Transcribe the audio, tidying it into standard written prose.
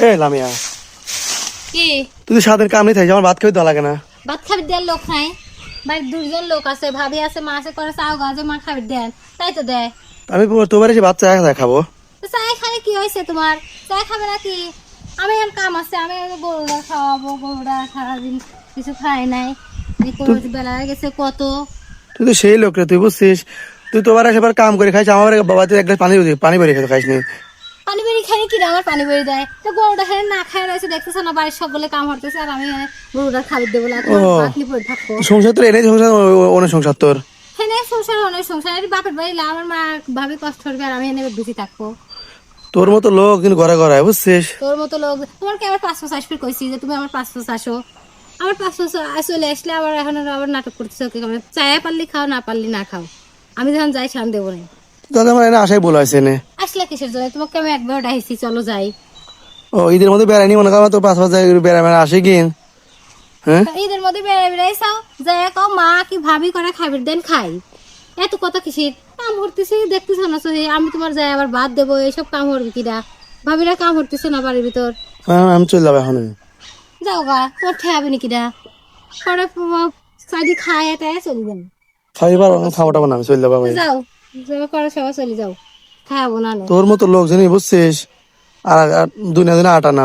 এ লামিয়া, কি তুই তো সারাদিন কাম নেই থাকি, আমার ভাত খেতে দেওয়া লাগে না? ভাত খাবি দেন লোক নাই ভাই, দুজন লোক আছে, ভাবি আছে, মা আছে, করে চাও গাছে মা খাবি দেন, তাই তো দেয়। আমি তোমার এসে ভাত চা খাবো? তো চায় খালে কি হয়েছে তোমার? চায় খাবে নাকি? আমি এখন কাম আছে, আমি গরুরা খাওয়াবো, গরুরা সারাদিন কিছু খায় নাই, বেলা হয়ে গেছে কত। তুই তো সেই লোক রে, তুই বুঝছিস? তুই তোমার এসে কাম করে খাইছ, আমার বাবা তুই এক গ্লাস পানি বেরিয়ে খেতে খাইস নি। পানি বেরি খাই কি রে, আমার পানি বেরি দেয় তো? গরুটা খাই না খাই রয়েছে, দেখতেছ না বাড়ির সকলে কাম হতেছে, আর আমি গরুটা খাবি দেবো না, তোমার ভাত নিয়ে পড়ে থাকবো। সংসার তোর এনেই সংসার, অনেক সংসার তোর। হ্যাঁ সংসার, অনেক সংসার, বাপের বাড়ি আমার মা ভাবে কষ্ট করবে, আর আমি এনে বেশি থাকবো। তোর মতো লোক কিন্তু ঘরে ঘরে, বুঝছিস? তোর মতো লোক, তোমার কি আমার 500 আসবে কইছি যে তুমি আমার 500 আসো? আমার 500 চলে আসলে আবার এখন আবার নাটক করতেছো, কি করে? চায়া পারলি খাও, না পারলি না খাও, আমি যখন যাই শান দেবো না। তাহলে আমার এনে আশাই বলা হয়েছে এনে। আসলে কিসের জন্য? তোমাকে আমি একবার ডাইছি চলো যাই। ও ঈদের মধ্যে বেড়াইনি মনে কর, তো 5 বেড়াই মানে আসে কি? হ্যাঁ, ঈদের মধ্যে বেড়াই চাও, যাই কও মা কি ভাবি করে খাবির দেন খাই, এত কথা কিসের? কাম করতেছি দেখতেছ না সহি, আমি তোমার যাই আবার বাদ দেবো, এইসব কাম করবি কিরা? ভাবিরা কাম করতেছে না বাড়ির ভিতর। আমি চলে যাবো এখন। যাও গা, তোমার ঠেয়াবে নাকি কিরা? পরে সাইডি খায় এটাই চলে যাবে। খাই পারবো, খাওয়া টাবো না, আমি চলে যাবো। যাও, যাবে করে সবাই চলে যাও, খাওয়াবো না। তোর মতো লোকজনই বুঝছিস, আর দুনিয়া দিনে আটা না।